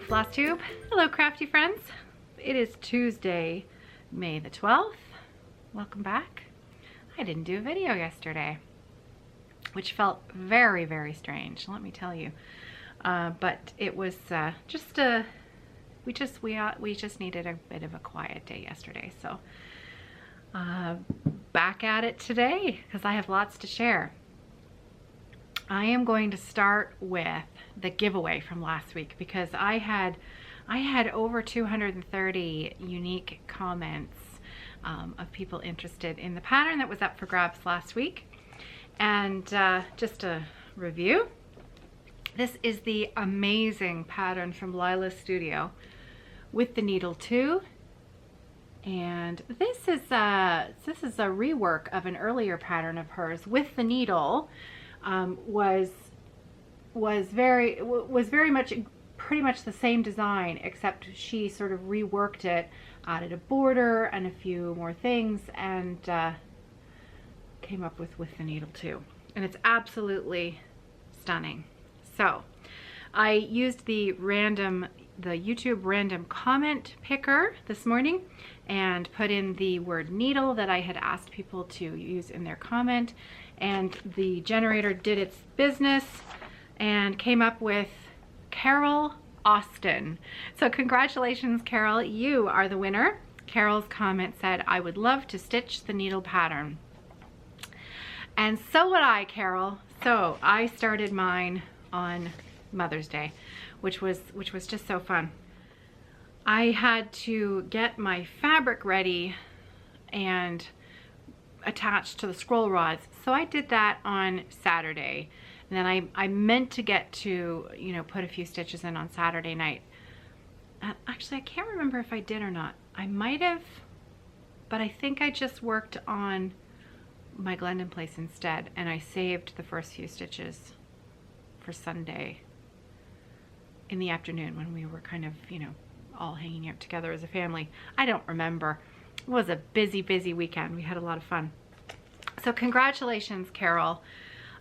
Flosstube. Hello crafty friends. It is Tuesday, May the 12th. Welcome back. I didn't do a video yesterday, which felt very, very strange, let me tell you. But it was we just needed a bit of a quiet day yesterday. So back at it today because I have lots to share. I am going to start with the giveaway from last week because I had over 230 unique comments of people interested in the pattern that was up for grabs last week. And just a review, this is the amazing pattern from Lila's Studio with the needle 2. And this is a rework of an earlier pattern of hers with the needle. Was very much pretty much the same design, except she sort of reworked it, added a border and a few more things, and came up with the needle 2. And it's absolutely stunning. So I used the YouTube random comment picker this morning and put in the word needle that I had asked people to use in their comment, and the generator did its business and came up with Carol Austin. So congratulations, Carol, you are the winner. Carol's comment said, "I would love to stitch the needle pattern." And so would I, Carol. So I started mine on Mother's Day, which was just so fun. I had to get my fabric ready and attached to the scroll rods, so I did that on Saturday, and then I meant to get to, you know, put a few stitches in on Saturday night. Actually, I can't remember if I did or not. I might have, but I think I just worked on my Glendon Place instead, and I saved the first few stitches for Sunday in the afternoon when we were kind of, you know, all hanging out together as a family. I don't remember. It was a busy weekend. We had a lot of fun. So congratulations, Carol.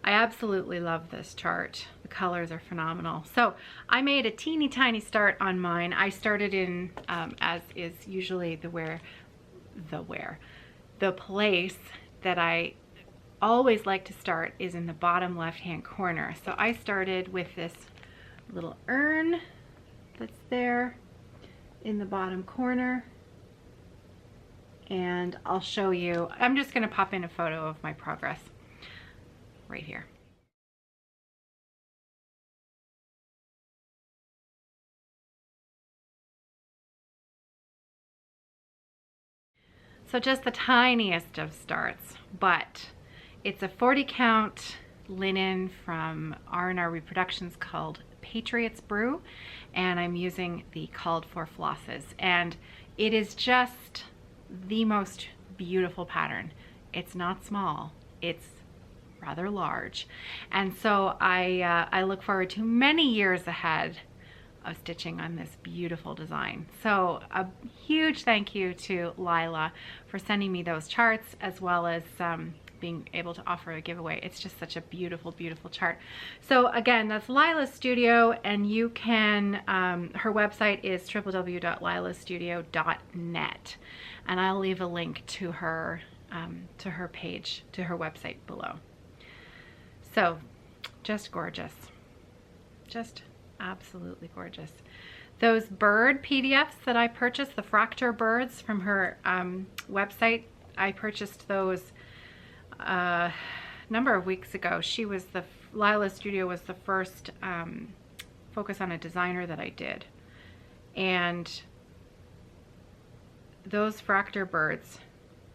I absolutely love this chart. The colors are phenomenal. So I made a teeny tiny start on mine. I started in, as is usually the place that I always like to start is in the bottom left-hand corner. So I started with this little urn that's there in the bottom corner, and I'll show you. I'm just going to pop in a photo of my progress right here. So just the tiniest of starts, but it's a 40 count linen from R&R Reproductions called Patriots Brew, and I'm using the called for flosses, and it is just the most beautiful pattern. It's not small, it's rather large, and so I look forward to many years ahead of stitching on this beautiful design. So a huge thank you to Lila for sending me those charts, as well as being able to offer a giveaway. It's just such a beautiful chart. So again, that's Lila's Studio, and you can, her website is www.lilastudio.net, and I'll leave a link to her page, to her website below. So just gorgeous, just absolutely gorgeous. Those bird PDFs that I purchased, the Fractor birds from her website, I purchased those a number of weeks ago. Lila's Studio was the first focus on a designer that I did, and those Fractor birds,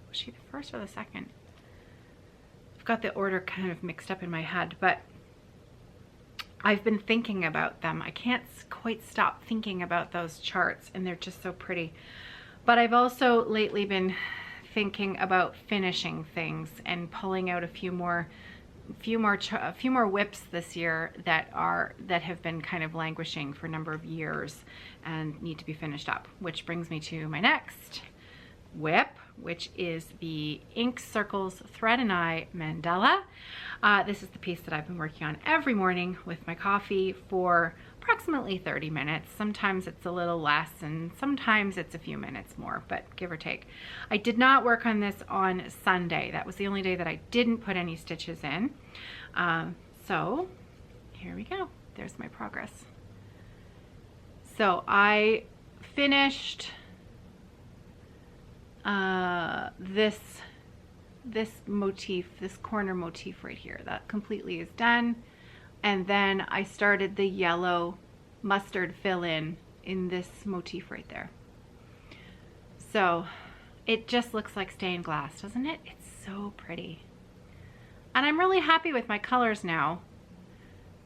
was she the first or the second? I've got the order kind of mixed up in my head, but I've been thinking about them. I can't quite stop thinking about those charts, and they're just so pretty. But I've also lately been thinking about finishing things and pulling out a few more whips this year that have been kind of languishing for a number of years and need to be finished up, which brings me to my next whip, which is the Ink Circles Thread and Eye Mandala. This is the piece that I've been working on every morning with my coffee for approximately 30 minutes. Sometimes it's a little less and sometimes it's a few minutes more, but give or take. I did not work on this on Sunday. That was the only day that I didn't put any stitches in. So here we go. There's my progress. So I finished this motif, this corner motif right here. That completely is done. And then I started the yellow mustard fill-in this motif right there. So it just looks like stained glass, doesn't it? It's so pretty. And I'm really happy with my colors now.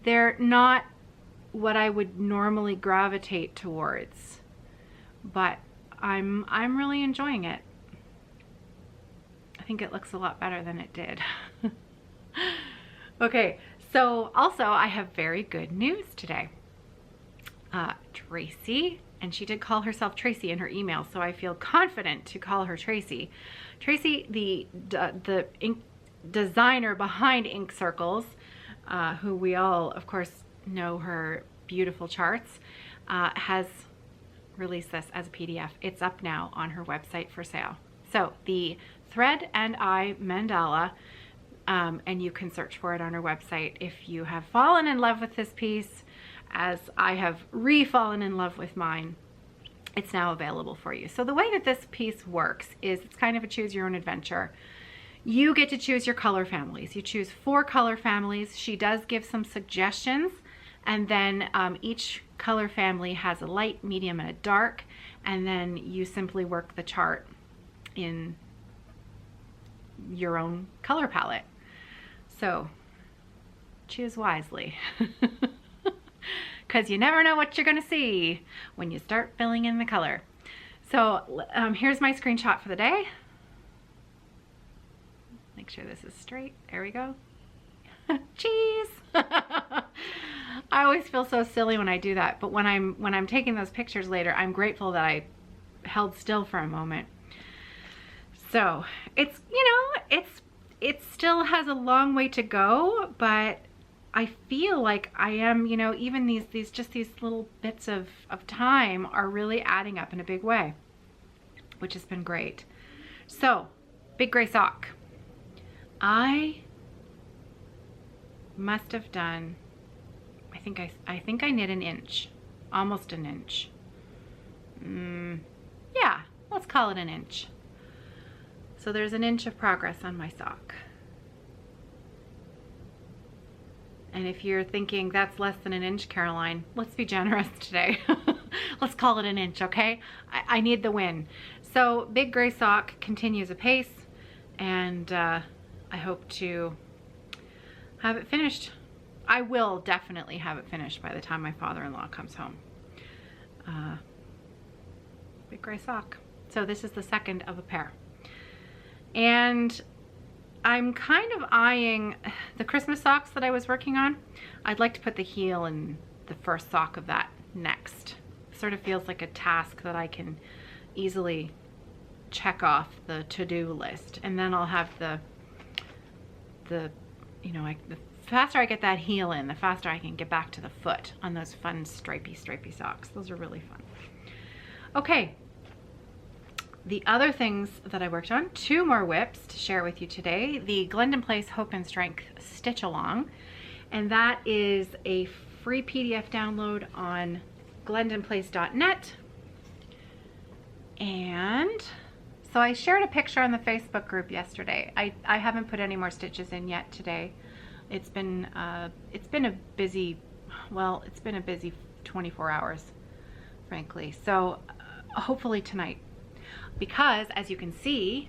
They're not what I would normally gravitate towards, but I'm really enjoying it. I think it looks a lot better than it did. Okay, so also I have very good news today. Tracy, and she did call herself Tracy in her email, so I feel confident to call her Tracy. Tracy, the ink designer behind Ink Circles, who we all, of course, know her beautiful charts, has released this as a PDF. It's up now on her website for sale. So the Thread and Eye Mandala, and you can search for it on her website. If you have fallen in love with this piece, as I have re-fallen in love with mine, it's now available for you. So the way that this piece works is it's kind of a choose your own adventure. You get to choose your color families. You choose 4 color families. She does give some suggestions, and then each color family has a light, medium, and a dark, and then you simply work the chart in your own color palette. So choose wisely, because you never know what you're going to see when you start filling in the color. So here's my screenshot for the day. Make sure this is straight. There we go. Cheese. I always feel so silly when I do that, but when I'm taking those pictures later, I'm grateful that I held still for a moment. So it's, you know, it still has a long way to go, but I feel like I am, you know, even these little bits of time are really adding up in a big way, which has been great. So, big gray sock. I must have done, I think I knit an inch, almost an inch. Yeah, let's call it an inch. So there's an inch of progress on my sock. And if you're thinking that's less than an inch, Caroline, let's be generous today. Let's call it an inch, okay? I need the win. So big gray sock continues apace, and I hope to have it finished. I will definitely have it finished by the time my father-in-law comes home. Big gray sock. So this is the second of a pair. And I'm kind of eyeing the Christmas socks that I was working on. I'd like to put the heel in the first sock of that next. Sort of feels like a task that I can easily check off the to-do list. And then I'll have the faster I get that heel in, the faster I can get back to the foot on those fun stripy socks. Those are really fun. Okay. The other things that I worked on, 2 more whips to share with you today. The Glendon Place Hope and Strength Stitch Along, and that is a free PDF download on glendonplace.net. And so I shared a picture on the Facebook group yesterday. I haven't put any more stitches in yet today. It's been a busy 24 hours, frankly. So hopefully tonight. Because as you can see,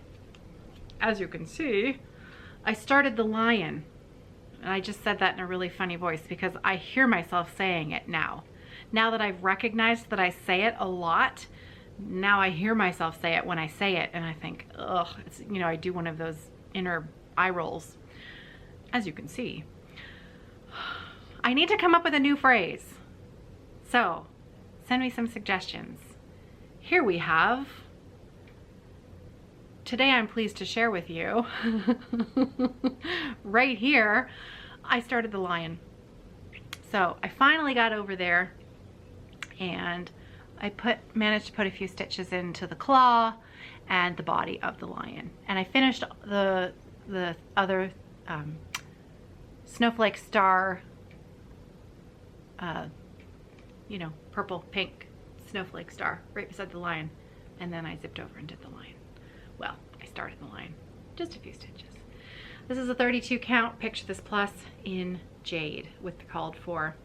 I started the lion. And I just said that in a really funny voice because I hear myself saying it now. Now that I've recognized that I say it a lot, now I hear myself say it when I say it, and I think, ugh, it's, you know, I do one of those inner eye rolls. As you can see, I need to come up with a new phrase. So send me some suggestions. Here we have, today I'm pleased to share with you, right here, I started the lion. So I finally got over there, and I managed to put a few stitches into the claw and the body of the lion. And I finished the other snowflake star, you know, purple, pink snowflake star right beside the lion. And then I zipped over and did the lion. Well, I started the lion, just a few stitches. This is a 32 count Picture This Plus in jade with the called for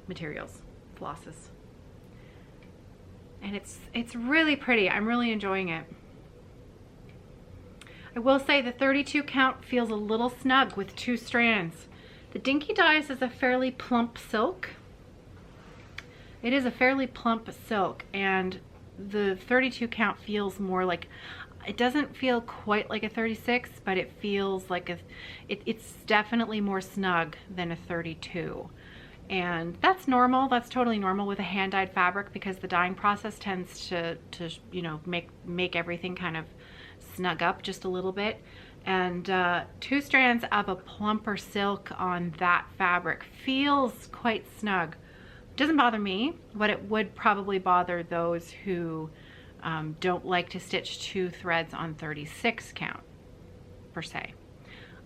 materials, flosses. And it's really pretty. I'm really enjoying it. I will say the 32 count feels a little snug with 2 strands. The Dinky Dyes is a fairly plump silk. It is a fairly plump silk, and the 32 count feels more like, it doesn't feel quite like a 36, but it feels like it's definitely more snug than a 32. And that's normal. That's totally normal with a hand-dyed fabric, because the dyeing process tends to you know, make everything kind of snug up just a little bit. And 2 strands of a plumper silk on that fabric feels quite snug. Doesn't bother me, but it would probably bother those who don't like to stitch 2 threads on 36 count per se.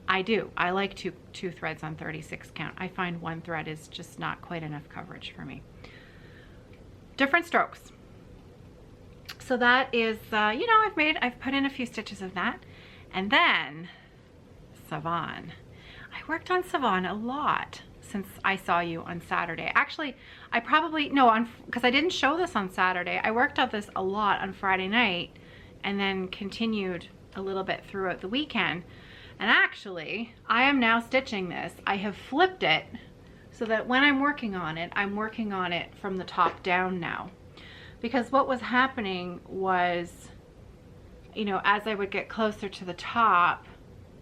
I do. I like two threads on 36 count. I find 1 thread is just not quite enough coverage for me. Different strokes. So that is, you know, I've put in a few stitches of that. And then Savon. I worked on Savon a lot since I saw you on Saturday. Actually, I probably, no, because I didn't show this on Saturday. I worked on this a lot on Friday night and then continued a little bit throughout the weekend. And actually, I am now stitching this. I have flipped it so that when I'm working on it from the top down now. Because what was happening was, you know, as I would get closer to the top,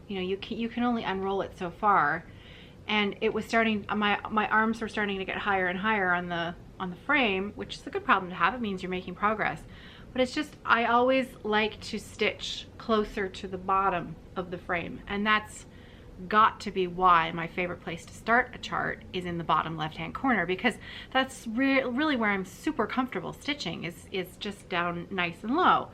you know, you can only unroll it so far. And it was starting, my arms were starting to get higher and higher on the frame, which is a good problem to have. It means you're making progress. But it's just, I always like to stitch closer to the bottom of the frame. And that's got to be why my favorite place to start a chart is in the bottom left-hand corner, because that's really where I'm super comfortable stitching, is just down nice and low.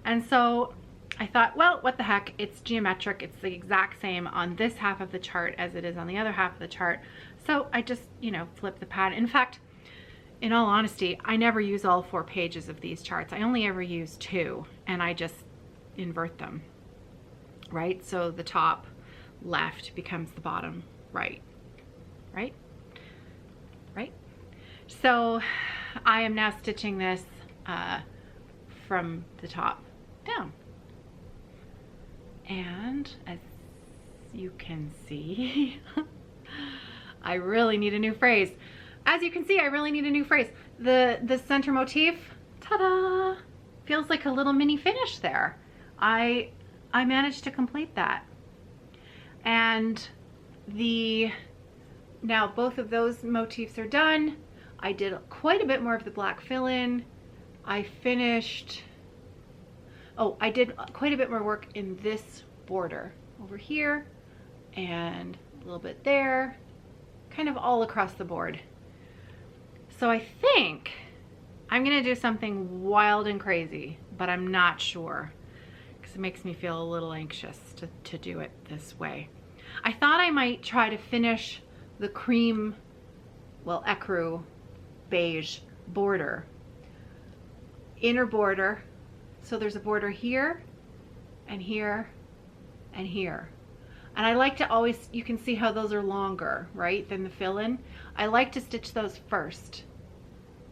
And so I thought, well, what the heck, it's geometric. It's the exact same on this half of the chart as it is on the other half of the chart. So I just, you know, flip the pattern. In fact, in all honesty, I never use all 4 pages of these charts. I only ever use 2, and I just invert them, right? So the top left becomes the bottom right, right? So I am now stitching this from the top down. And as you can see, I really need a new phrase. As you can see, I really need a new phrase. The center motif, ta-da, feels like a little mini finish there. I managed to complete that. And now both of those motifs are done. I did quite a bit more of the black fill-in. I did quite a bit more work in this border over here and a little bit there, kind of all across the board. So I think I'm gonna do something wild and crazy, but I'm not sure, because it makes me feel a little anxious to do it this way. I thought I might try to finish the cream, well, ecru beige border, inner border. So there's a border here and here and here. And I like to always, you can see how those are longer, right, than the fill-in. I like to stitch those first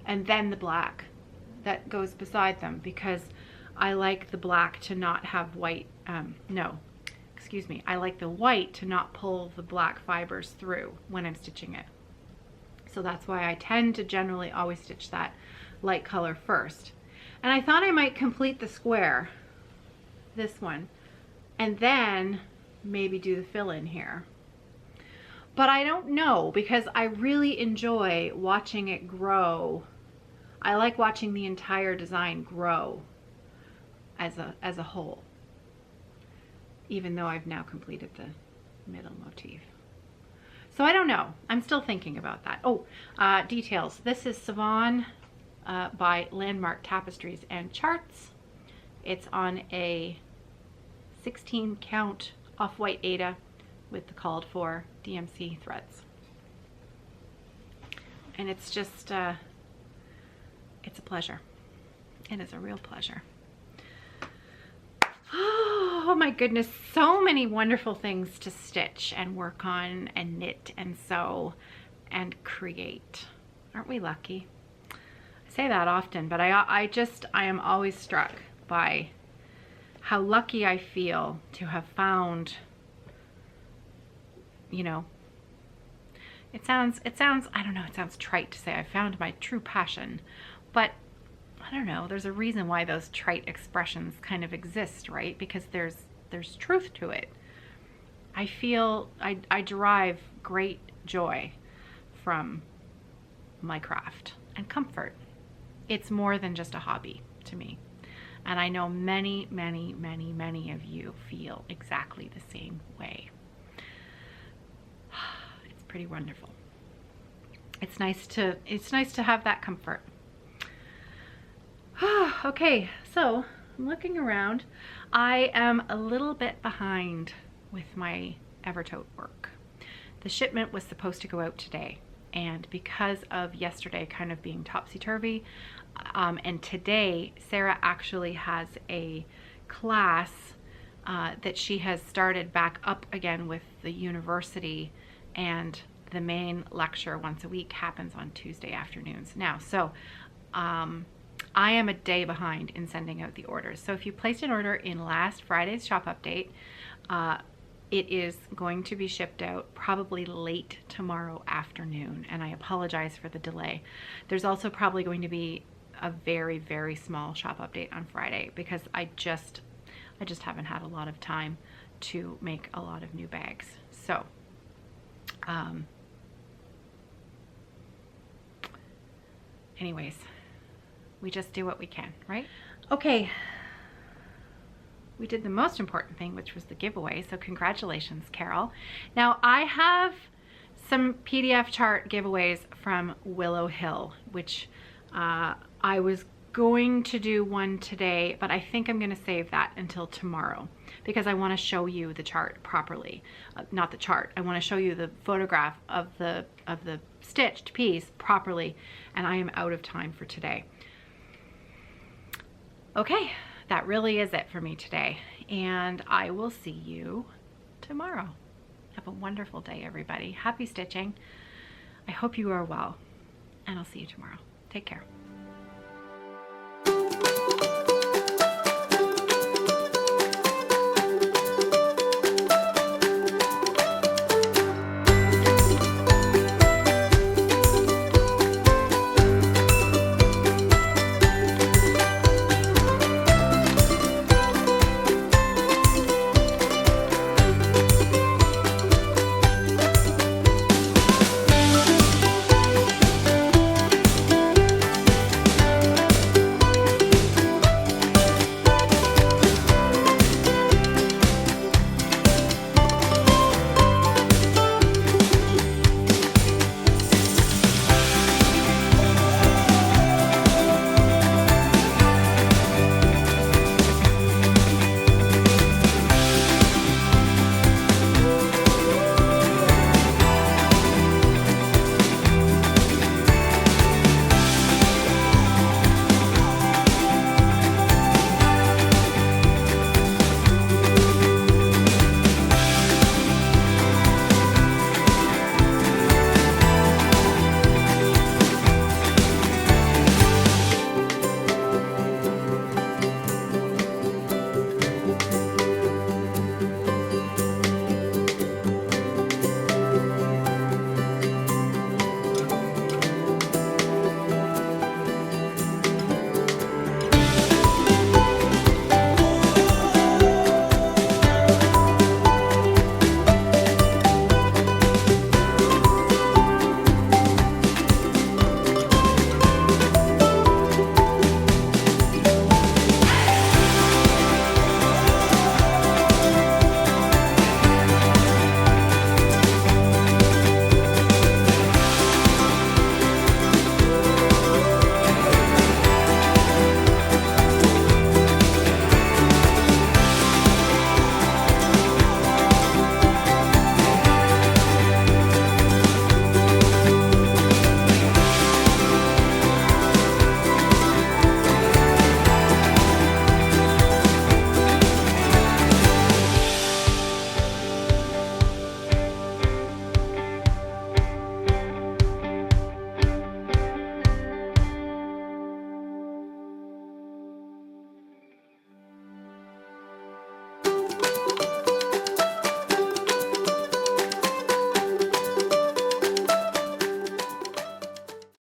and then the black that goes beside them, because I like the black to not have white, I like the white to not pull the black fibers through when I'm stitching it. So that's why I tend to generally always stitch that light color first. And I thought I might complete the square, this one, and then maybe do the fill-in here. But I don't know, because I really enjoy watching it grow. I like watching the entire design grow as a whole, even though I've now completed the middle motif. So I don't know. I'm still thinking about that. Oh, details. This is Savon by Landmark Tapestries and Charts. It's on a 16 count off-white Aida with the called for DMC threads. And it's just, it's a pleasure. It is a real pleasure. Oh my goodness, so many wonderful things to stitch and work on and knit and sew and create. Aren't we lucky? I say that often, but I am always struck by how lucky I feel to have found, you know, it sounds, I don't know, it sounds trite to say I found my true passion, but I don't know, there's a reason why those trite expressions kind of exist, right? Because there's truth to it. I feel, I derive great joy from my craft and comfort. It's more than just a hobby to me. And I know many, many, many, many of you feel exactly the same way. It's pretty wonderful. It's nice to have that comfort. Okay, so I'm looking around. I am a little bit behind with my Evertote work. The shipment was supposed to go out today, and because of yesterday kind of being topsy-turvy, and today Sarah actually has a class that she has started back up again with the university, and the main lecture once a week happens on Tuesday afternoons now. So I am a day behind in sending out the orders. So if you placed an order in last Friday's shop update, it is going to be shipped out probably late tomorrow afternoon, and I apologize for the delay. There's also probably going to be a very, very small shop update on Friday because I just haven't had a lot of time to make a lot of new bags. So anyways, we just do what we can, right? Okay, we did the most important thing, which was the giveaway, so congratulations, Carol. Now, I have some PDF chart giveaways from Willow Hill, which I was going to do one today, but I think I'm gonna save that until tomorrow because I wanna show you the chart properly. Not the chart, I wanna show you the photograph of the stitched piece properly, and I am out of time for today. Okay, that really is it for me today, and I will see you tomorrow. Have a wonderful day, everybody. Happy stitching. I hope you are well, and I'll see you tomorrow. Take care.